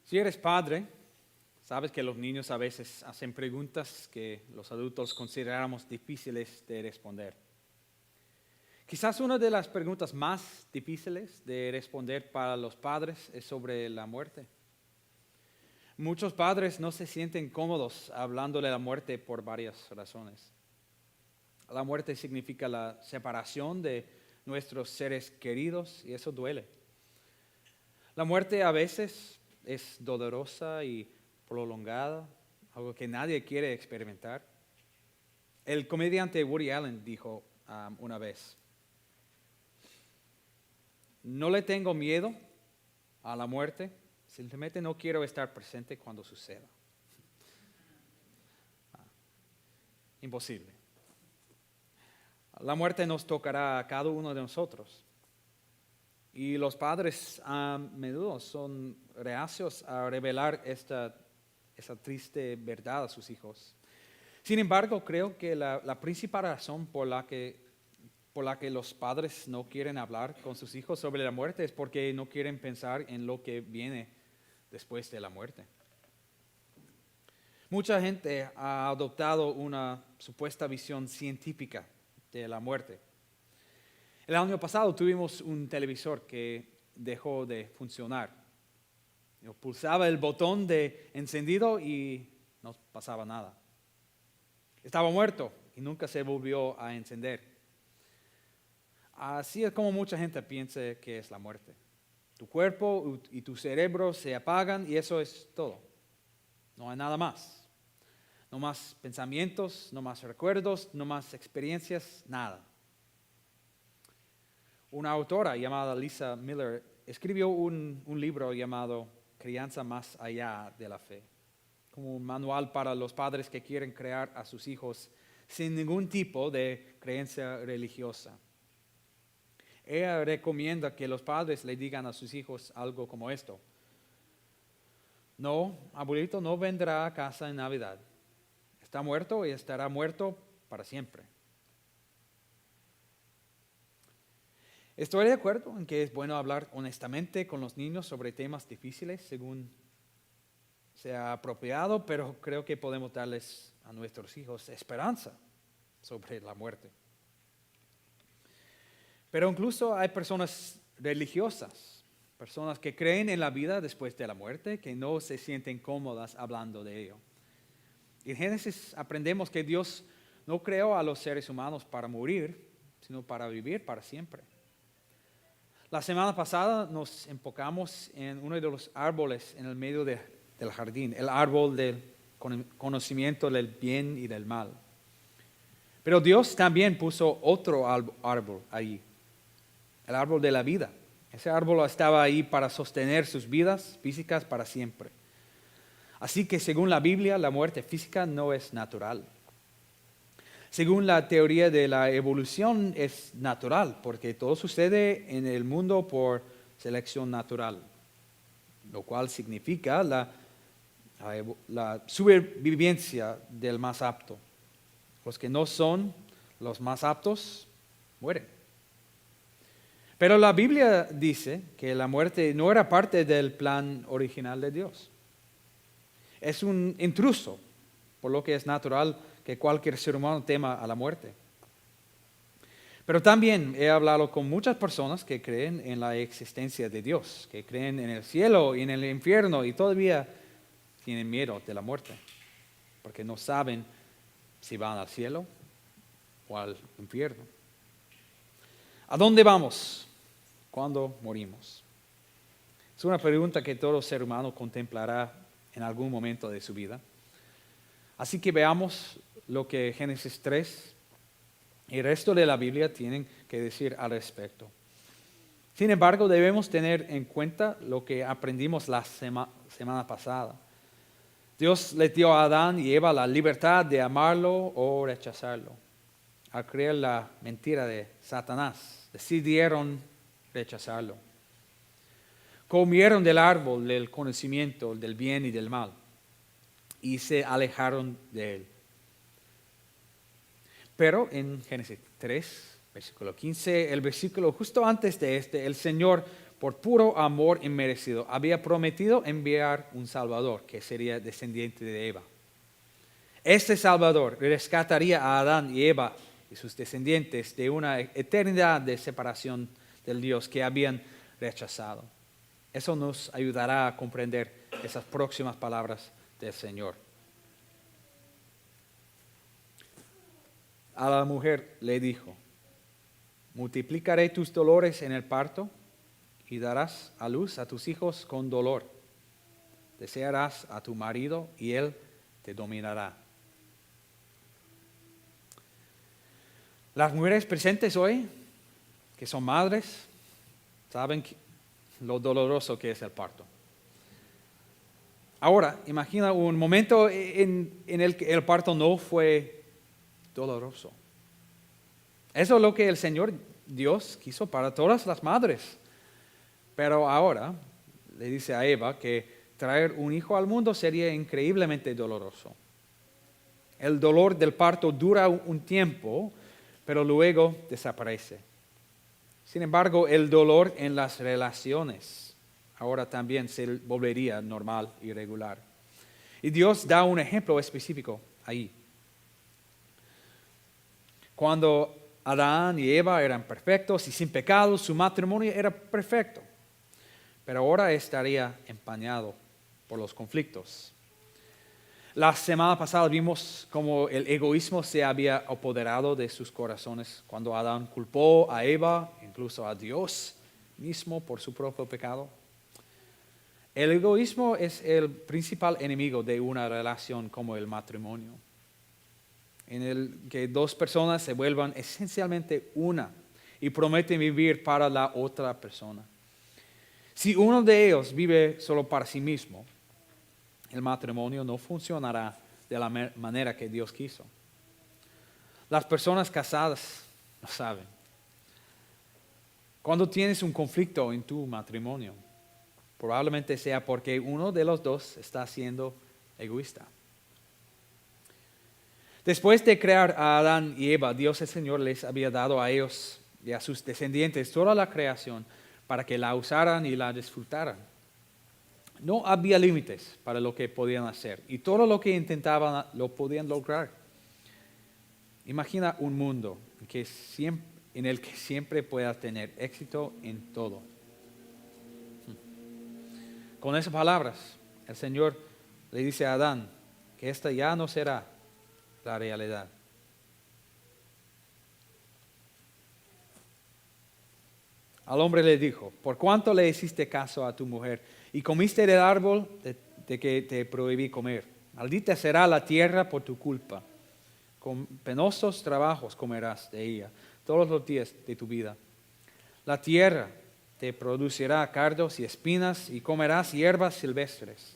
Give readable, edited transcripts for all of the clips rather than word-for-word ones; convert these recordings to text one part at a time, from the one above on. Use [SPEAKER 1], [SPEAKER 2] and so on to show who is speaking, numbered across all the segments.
[SPEAKER 1] Si eres padre, sabes que los niños a veces hacen preguntas que los adultos consideramos difíciles de responder. Quizás una de las preguntas más difíciles de responder para los padres es sobre la muerte. Muchos padres no se sienten cómodos hablando de la muerte por varias razones. La muerte significa la separación de nuestros seres queridos y eso duele. La muerte a veces es dolorosa y prolongada, algo que nadie quiere experimentar. El comediante Woody Allen dijo una vez: no le tengo miedo a la muerte, simplemente no quiero estar presente cuando suceda. Imposible. La muerte nos tocará a cada uno de nosotros. Y los padres a menudo son reacios a revelar esa triste verdad a sus hijos. Sin embargo, creo que la principal razón por la que los padres no quieren hablar con sus hijos sobre la muerte es porque no quieren pensar en lo que viene después de la muerte. Mucha gente ha adoptado una supuesta visión científica de la muerte. El año pasado tuvimos un televisor que dejó de funcionar. Yo pulsaba el botón de encendido y no pasaba nada. Estaba muerto y nunca se volvió a encender. Así es como mucha gente piensa que es la muerte. Tu cuerpo y tu cerebro se apagan y eso es todo. No hay nada más. No más pensamientos, no más recuerdos, no más experiencias, nada. Una autora llamada Lisa Miller escribió un libro llamado Crianza más allá de la fe, como un manual para los padres que quieren crear a sus hijos sin ningún tipo de creencia religiosa. Ella recomienda que los padres le digan a sus hijos algo como esto: no, abuelito no vendrá a casa en Navidad. Está muerto y estará muerto para siempre. Estoy de acuerdo en que es bueno hablar honestamente con los niños sobre temas difíciles según sea apropiado, pero creo que podemos darles a nuestros hijos esperanza sobre la muerte. Pero incluso hay personas religiosas, personas que creen en la vida después de la muerte, que no se sienten cómodas hablando de ello. En Génesis aprendemos que Dios no creó a los seres humanos para morir, sino para vivir para siempre. La semana pasada nos enfocamos en uno de los árboles en el medio del jardín, el árbol del conocimiento del bien y del mal. Pero Dios también puso otro árbol ahí, el árbol de la vida. Ese árbol estaba ahí para sostener sus vidas físicas para siempre. Así que según la Biblia, la muerte física no es natural. Según la teoría de la evolución es natural, porque todo sucede en el mundo por selección natural, lo cual significa la supervivencia del más apto. Los que no son los más aptos mueren. Pero la Biblia dice que la muerte no era parte del plan original de Dios. Es un intruso, por lo que es natural que cualquier ser humano tema a la muerte. Pero también he hablado con muchas personas que creen en la existencia de Dios, que creen en el cielo y en el infierno y todavía tienen miedo de la muerte, porque no saben si van al cielo o al infierno. ¿A dónde vamos cuando morimos? Es una pregunta que todo ser humano contemplará en algún momento de su vida. Así que veamos lo que Génesis 3 y el resto de la Biblia tienen que decir al respecto. Sin embargo, debemos tener en cuenta lo que aprendimos la semana pasada. Dios le dio a Adán y Eva la libertad de amarlo o rechazarlo. Al creer la mentira de Satanás, decidieron rechazarlo. Comieron del árbol del conocimiento del bien y del mal y se alejaron de él. Pero en Génesis 3, versículo 15, el versículo justo antes de el Señor por puro amor inmerecido, había prometido enviar un Salvador que sería descendiente de Eva. Este Salvador rescataría a Adán y Eva y sus descendientes de una eternidad de separación del Dios que habían rechazado. Eso nos ayudará a comprender esas próximas palabras del Señor. A la mujer le dijo: multiplicaré tus dolores en el parto y darás a luz a tus hijos con dolor. Desearás a tu marido y él te dominará. Las mujeres presentes hoy, que son madres, saben lo doloroso que es el parto. Ahora, imagina un momento en el que el parto no fue doloroso. Eso es lo que el Señor Dios quiso para todas las madres. Pero ahora le dice a Eva que traer un hijo al mundo sería increíblemente doloroso. El dolor del parto dura un tiempo, pero luego desaparece. Sin embargo, el dolor en las relaciones ahora también se volvería normal y regular. Y Dios da un ejemplo específico ahí. Cuando Adán y Eva eran perfectos y sin pecado, su matrimonio era perfecto. Pero ahora estaría empañado por los conflictos. La semana pasada vimos cómo el egoísmo se había apoderado de sus corazones cuando Adán culpó a Eva, incluso a Dios mismo, por su propio pecado. El egoísmo es el principal enemigo de una relación como el matrimonio, en el que dos personas se vuelvan esencialmente una y prometen vivir para la otra persona. Si uno de ellos vive solo para sí mismo, el matrimonio no funcionará de la manera que Dios quiso. Las personas casadas lo saben. Cuando tienes un conflicto en tu matrimonio, probablemente sea porque uno de los dos está siendo egoísta. Después de crear a Adán y Eva, Dios el Señor les había dado a ellos y a sus descendientes toda la creación para que la usaran y la disfrutaran. No había límites para lo que podían hacer y todo lo que intentaban lo podían lograr. Imagina un mundo en el que siempre puedas tener éxito en todo. Con esas palabras, el Señor le dice a Adán que esta ya no será la realidad. Al hombre le dijo: ¿por cuánto le hiciste caso a tu mujer y comiste del árbol de que te prohibí comer? Maldita será la tierra por tu culpa. Con penosos trabajos comerás de ella todos los días de tu vida. La tierra te producirá cardos y espinas y comerás hierbas silvestres.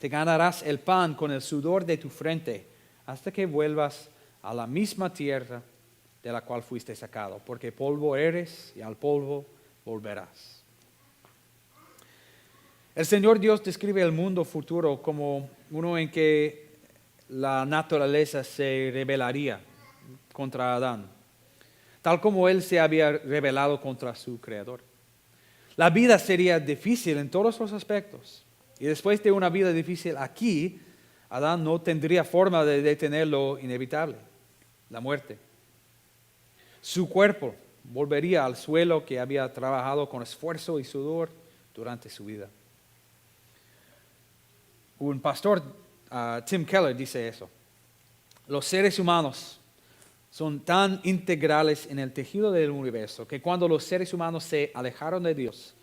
[SPEAKER 1] Te ganarás el pan con el sudor de tu frente hasta que vuelvas a la misma tierra de la cual fuiste sacado, porque polvo eres y al polvo volverás. El Señor Dios describe el mundo futuro como uno en que la naturaleza se rebelaría contra Adán, tal como él se había rebelado contra su Creador. La vida sería difícil en todos los aspectos. Y después de una vida difícil aquí, Adán no tendría forma de detener lo inevitable, la muerte. Su cuerpo volvería al suelo que había trabajado con esfuerzo y sudor durante su vida. Un pastor, Tim Keller, dice eso: los seres humanos son tan integrales en el tejido del universo que cuando los seres humanos se alejaron de Dios,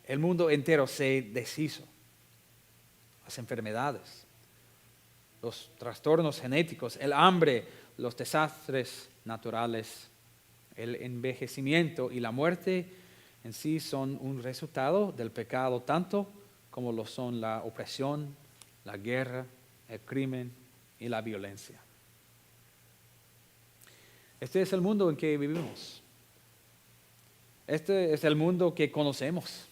[SPEAKER 1] el mundo entero se deshizo. Las enfermedades, los trastornos genéticos, el hambre, los desastres naturales, el envejecimiento y la muerte en sí son un resultado del pecado, tanto como lo son la opresión, la guerra, el crimen y la violencia. Este es el mundo en que vivimos. Este es el mundo que conocemos.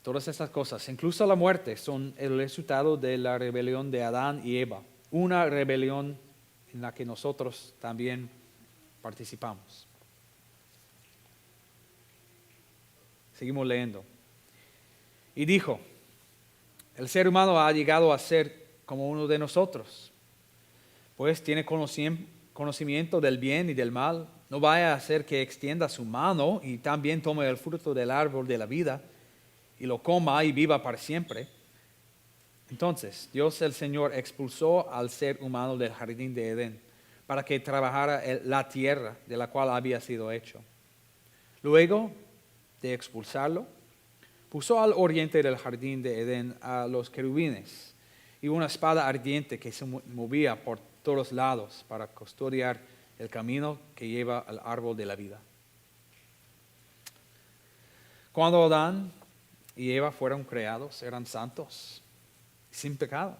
[SPEAKER 1] Todas estas cosas, incluso la muerte, son el resultado de la rebelión de Adán y Eva. Una rebelión en la que nosotros también participamos. Seguimos leyendo. Y dijo, el ser humano ha llegado a ser como uno de nosotros, pues tiene conocimiento del bien y del mal. No vaya a hacer que extienda su mano y también tome el fruto del árbol de la vida y lo coma y viva para siempre. Entonces Dios el Señor expulsó al ser humano del jardín de Edén para que trabajara la tierra de la cual había sido hecho. Luego de expulsarlo, puso al oriente del jardín de Edén a los querubines y una espada ardiente que se movía por todos lados para custodiar el camino que lleva al árbol de la vida. Cuando Adán y Eva fueron creados, eran santos, sin pecado.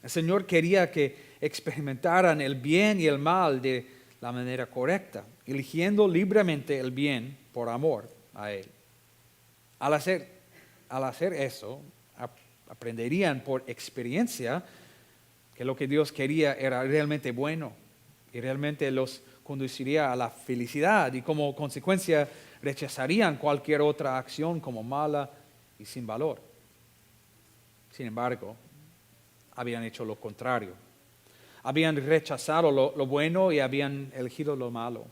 [SPEAKER 1] El Señor quería que experimentaran el bien y el mal de la manera correcta, eligiendo libremente el bien por amor a Él. Al hacer eso, aprenderían por experiencia que lo que Dios quería era realmente bueno y realmente los conduciría a la felicidad y como consecuencia rechazarían cualquier otra acción como mala y sin valor. Sin embargo, habían hecho lo contrario. Habían rechazado lo bueno y habían elegido lo malo.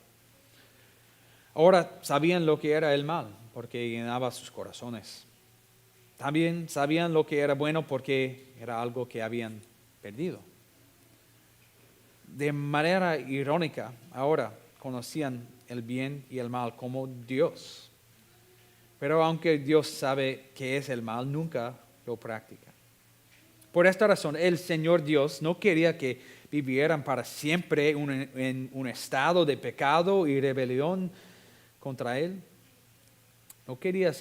[SPEAKER 1] Ahora sabían lo que era el mal porque llenaba sus corazones. También sabían lo que era bueno porque era algo que habían perdido. De manera irónica, ahora conocían el bien y el mal como Dios. Pero aunque Dios sabe qué es el mal, nunca lo practica. Por esta razón, el Señor Dios no quería que vivieran para siempre en un estado de pecado y rebelión contra Él. No querían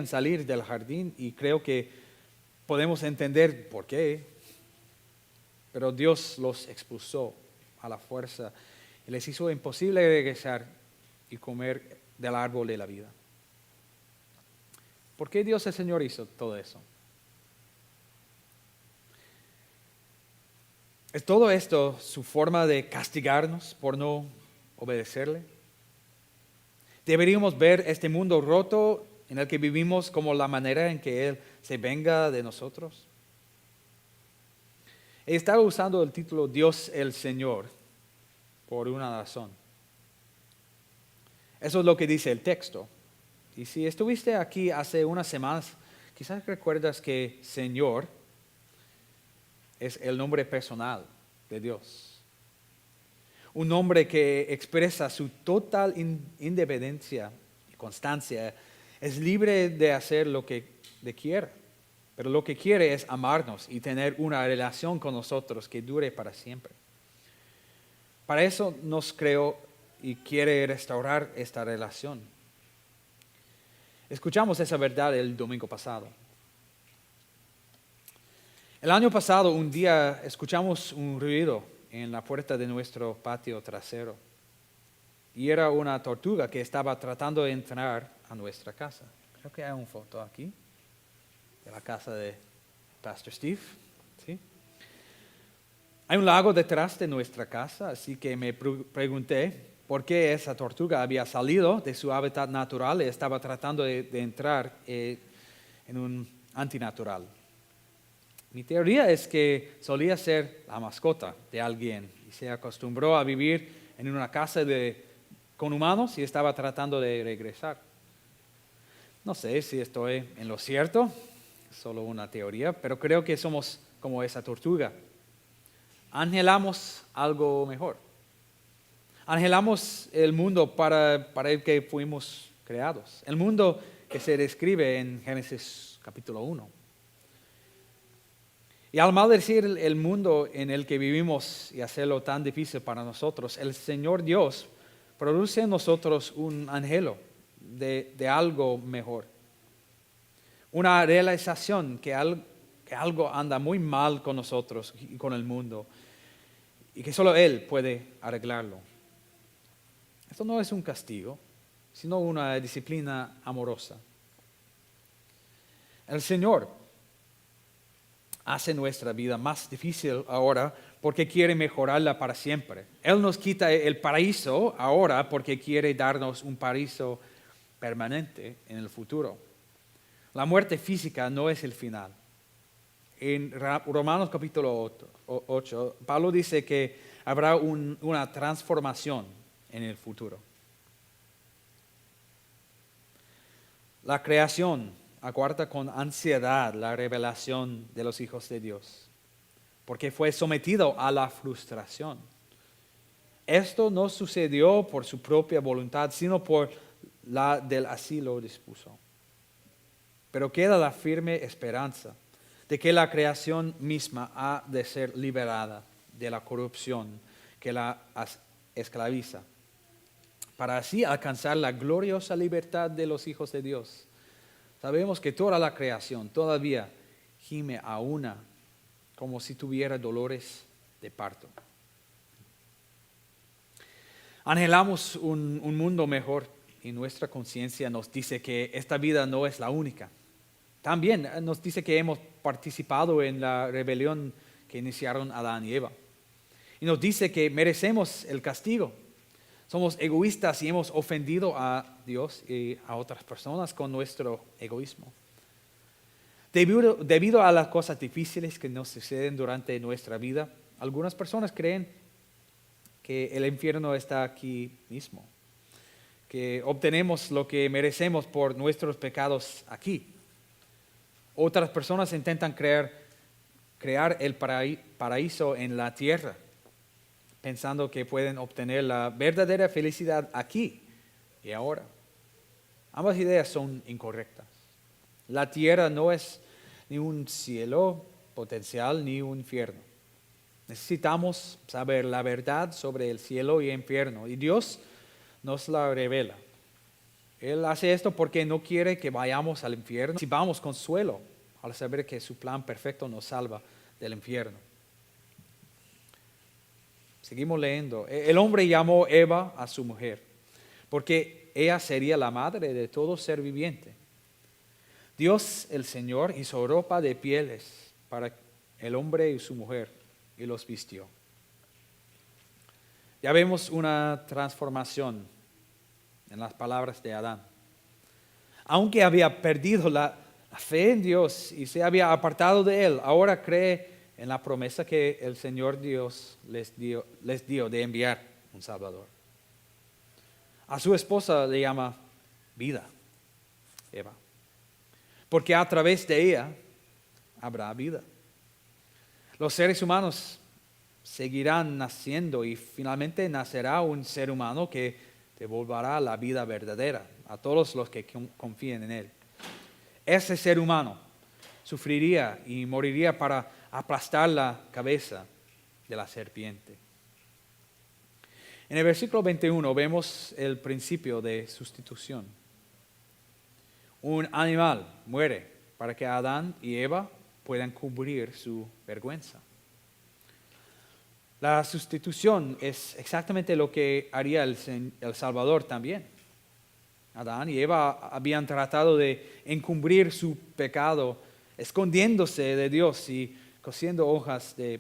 [SPEAKER 1] salir del jardín y creo que podemos entender por qué. Pero Dios los expulsó a la fuerza y les hizo imposible regresar y comer del árbol de la vida. ¿Por qué Dios el Señor hizo todo eso? ¿Es todo esto su forma de castigarnos por no obedecerle? ¿Deberíamos ver este mundo roto en el que vivimos como la manera en que Él se venga de nosotros? He estado usando el título Dios el Señor por una razón. Eso es lo que dice el texto. Y si estuviste aquí hace unas semanas, quizás recuerdas que Señor es el nombre personal de Dios. Un nombre que expresa su total independencia y constancia. Es libre de hacer lo que quiera, pero lo que quiere es amarnos y tener una relación con nosotros que dure para siempre. Para eso nos creó y quiere restaurar esta relación. Escuchamos esa verdad el domingo pasado. El año pasado, un día, escuchamos un ruido en la puerta de nuestro patio trasero. Y era una tortuga que estaba tratando de entrar a nuestra casa. Creo que hay una foto aquí de la casa de Pastor Steve. ¿Sí? Hay un lago detrás de nuestra casa, así que me pregunté por qué esa tortuga había salido de su hábitat natural y estaba tratando de entrar en un antinatural. Mi teoría es que solía ser la mascota de alguien y se acostumbró a vivir en una casa con humanos y estaba tratando de regresar. No sé si estoy en lo cierto, es solo una teoría, pero creo que somos como esa tortuga. Anhelamos algo mejor. Anhelamos el mundo para el que fuimos creados. El mundo que se describe en Génesis capítulo 1. Y al maldecir el mundo en el que vivimos y hacerlo tan difícil para nosotros, el Señor Dios produce en nosotros un anhelo de algo mejor. Una realización que algo anda muy mal con nosotros y con el mundo y que solo Él puede arreglarlo. Esto no es un castigo, sino una disciplina amorosa. El Señor hace nuestra vida más difícil ahora porque quiere mejorarla para siempre. Él nos quita el paraíso ahora porque quiere darnos un paraíso permanente en el futuro. La muerte física no es el final. En Romanos capítulo 8, Pablo dice que habrá una transformación en el futuro. La creación aguarda con ansiedad la revelación de los hijos de Dios, porque fue sometido a la frustración. Esto no sucedió por su propia voluntad, sino por la del así lo dispuso. Pero queda la firme esperanza de que la creación misma ha de ser liberada de la corrupción que la esclaviza, para así alcanzar la gloriosa libertad de los hijos de Dios. Sabemos que toda la creación todavía gime a una, como si tuviera dolores de parto. Anhelamos un mundo mejor y nuestra conciencia nos dice que esta vida no es la única. También nos dice que hemos participado en la rebelión que iniciaron Adán y Eva. Y nos dice que merecemos el castigo. Somos egoístas y hemos ofendido a Dios y a otras personas con nuestro egoísmo. Debido a las cosas difíciles que nos suceden durante nuestra vida, algunas personas creen que el infierno está aquí mismo, que obtenemos lo que merecemos por nuestros pecados aquí. Otras personas intentan crear el paraíso en la tierra, pensando que pueden obtener la verdadera felicidad aquí y ahora. Ambas ideas son incorrectas. La tierra no es ni un cielo potencial ni un infierno. Necesitamos saber la verdad sobre el cielo y el infierno, y Dios nos la revela. Él hace esto porque no quiere que vayamos al infierno. Recibamos consuelo al saber que su plan perfecto nos salva del infierno. Seguimos leyendo. El hombre llamó Eva a su mujer, porque ella sería la madre de todo ser viviente. Dios, el Señor, hizo ropa de pieles para el hombre y su mujer, y los vistió. Ya vemos una transformación en las palabras de Adán. Aunque había perdido la fe en Dios y se había apartado de Él, ahora cree en la promesa que el Señor Dios les dio de enviar un Salvador. A su esposa le llama vida, Eva, porque a través de ella habrá vida. Los seres humanos seguirán naciendo y finalmente nacerá un ser humano que devolverá la vida verdadera a todos los que confíen en Él. Ese ser humano sufriría y moriría para aplastar la cabeza de la serpiente. En el versículo 21 vemos el principio de sustitución. Un animal muere para que Adán y Eva puedan cubrir su vergüenza. La sustitución es exactamente lo que haría el Salvador también. Adán y Eva habían tratado de encubrir su pecado, escondiéndose de Dios y cosiendo hojas de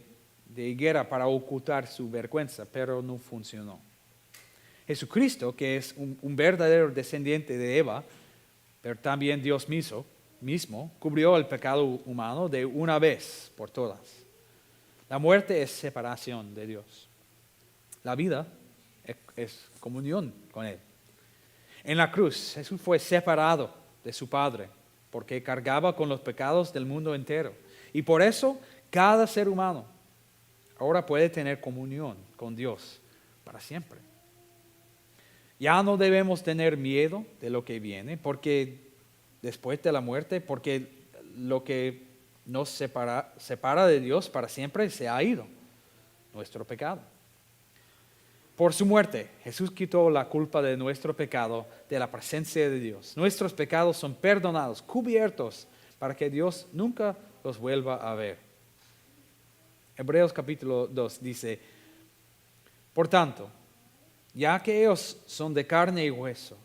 [SPEAKER 1] higuera para ocultar su vergüenza, pero no funcionó. Jesucristo, que es un verdadero descendiente de Eva, pero también Dios mismo, cubrió el pecado humano de una vez por todas. La muerte es separación de Dios. La vida es comunión con Él. En la cruz, Jesús fue separado de su Padre porque cargaba con los pecados del mundo entero. Y por eso, cada ser humano ahora puede tener comunión con Dios para siempre. Ya no debemos tener miedo de lo que viene, porque después de la muerte, porque lo que nos separa de Dios para siempre se ha ido, nuestro pecado. Por su muerte, Jesús quitó la culpa de nuestro pecado de la presencia de Dios. Nuestros pecados son perdonados, cubiertos, para que Dios nunca los vuelva a ver. Hebreos capítulo 2 dice, por tanto, ya que ellos son de carne y hueso,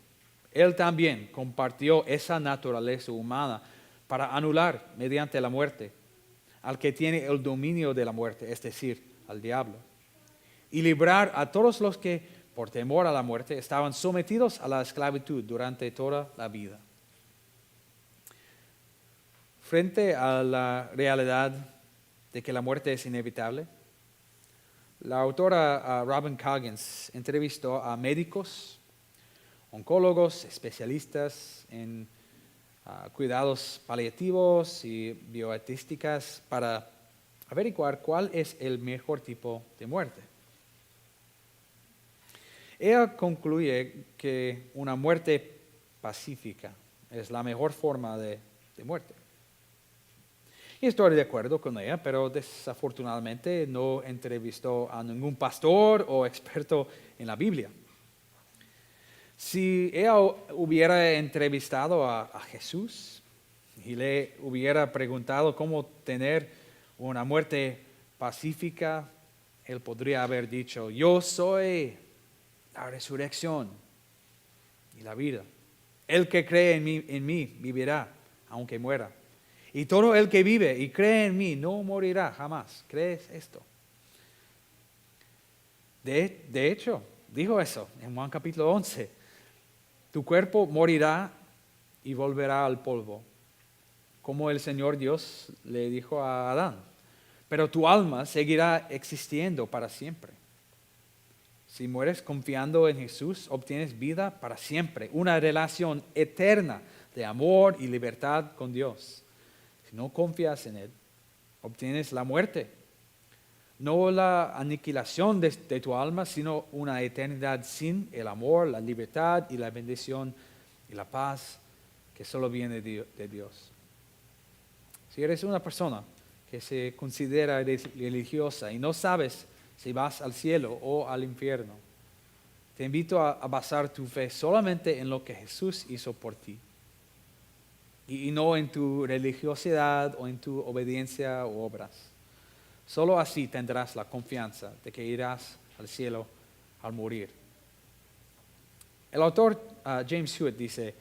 [SPEAKER 1] Él también compartió esa naturaleza humana para anular mediante la muerte al que tiene el dominio de la muerte, es decir, al diablo, y librar a todos los que por temor a la muerte, estaban sometidos a la esclavitud durante toda la vida. Frente a la realidad de que la muerte es inevitable, la autora Robin Coggins entrevistó a médicos, oncólogos, especialistas en cuidados paliativos y bioéticas para averiguar cuál es el mejor tipo de muerte. Ella concluye que una muerte pacífica es la mejor forma de muerte. Y estoy de acuerdo con ella, pero desafortunadamente no entrevistó a ningún pastor o experto en la Biblia. Si ella hubiera entrevistado a Jesús y le hubiera preguntado cómo tener una muerte pacífica, él podría haber dicho: yo soy la resurrección y la vida. El que cree en mí vivirá, aunque muera. Y todo el que vive y cree en mí no morirá jamás. ¿Crees esto? De hecho, dijo eso en Juan capítulo 11. Tu cuerpo morirá y volverá al polvo, como el Señor Dios le dijo a Adán. Pero tu alma seguirá existiendo para siempre. Si mueres confiando en Jesús, obtienes vida para siempre, una relación eterna de amor y libertad con Dios. Si no confías en Él, obtienes la muerte. No la aniquilación de tu alma, sino una eternidad sin el amor, la libertad y la bendición y la paz que solo viene de Dios. Si eres una persona que se considera religiosa y no sabes si vas al cielo o al infierno, te invito a basar tu fe solamente en lo que Jesús hizo por ti y no en tu religiosidad o en tu obediencia u obras. Solo así tendrás la confianza de que irás al cielo al morir. El autor James Hewitt dice: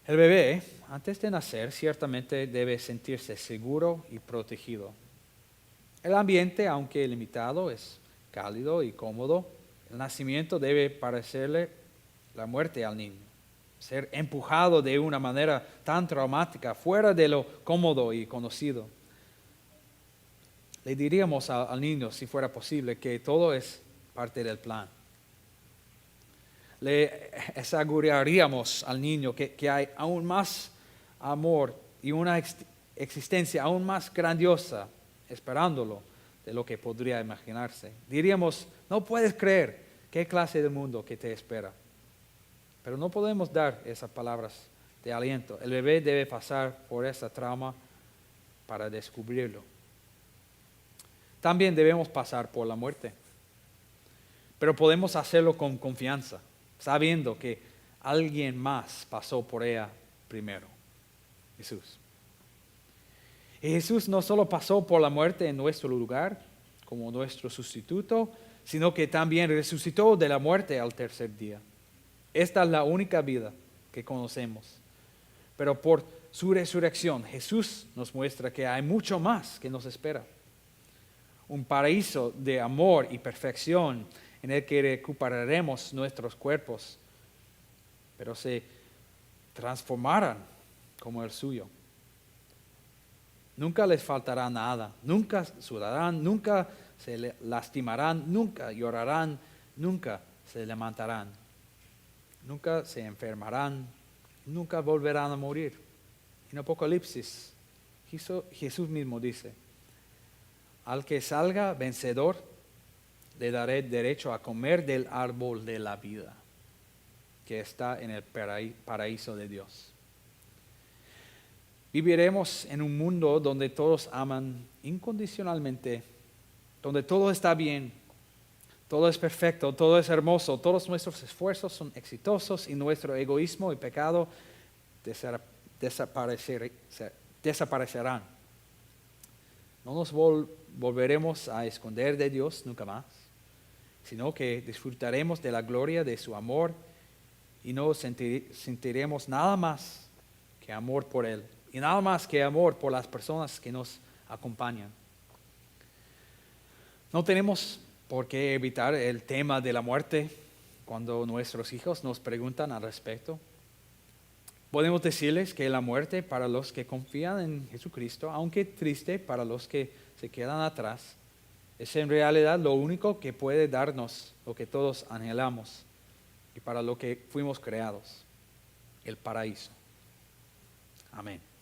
[SPEAKER 1] el bebé, antes de nacer, ciertamente debe sentirse seguro y protegido. El ambiente, aunque limitado, es cálido y cómodo. El nacimiento debe parecerle la muerte al niño. Ser empujado de una manera tan traumática, fuera de lo cómodo y conocido. Le diríamos al niño, si fuera posible, que todo es parte del plan. Le aseguraríamos al niño que hay aún más amor y una existencia aún más grandiosa esperándolo de lo que podría imaginarse. Diríamos: no puedes creer qué clase de mundo que te espera. Pero no podemos dar esas palabras de aliento. El bebé debe pasar por esa trauma para descubrirlo. También debemos pasar por la muerte. Pero podemos hacerlo con confianza, sabiendo que alguien más pasó por ella primero: Jesús. Y Jesús no solo pasó por la muerte en nuestro lugar, como nuestro sustituto, sino que también resucitó de la muerte al tercer día. Esta es la única vida que conocemos. Pero por su resurrección, Jesús nos muestra que hay mucho más que nos espera. Un paraíso de amor y perfección en el que recuperaremos nuestros cuerpos, pero se transformarán como el suyo. Nunca les faltará nada, nunca sudarán, nunca se lastimarán, nunca llorarán, nunca se levantarán, nunca se enfermarán, nunca volverán a morir. En Apocalipsis, Jesús mismo dice: al que salga vencedor, le daré derecho a comer del árbol de la vida que está en el paraíso de Dios. Viviremos en un mundo donde todos aman incondicionalmente, donde todo está bien, todo es perfecto, todo es hermoso, todos nuestros esfuerzos son exitosos y nuestro egoísmo y pecado desaparecerán. No nos volveremos a esconder de Dios nunca más, sino que disfrutaremos de la gloria de su amor y no sentiremos nada más que amor por Él y nada más que amor por las personas que nos acompañan. No tenemos ¿Por qué evitar el tema de la muerte cuando nuestros hijos nos preguntan al respecto? Podemos decirles que la muerte para los que confían en Jesucristo, aunque triste para los que se quedan atrás, es en realidad lo único que puede darnos lo que todos anhelamos y para lo que fuimos creados, el paraíso. Amén.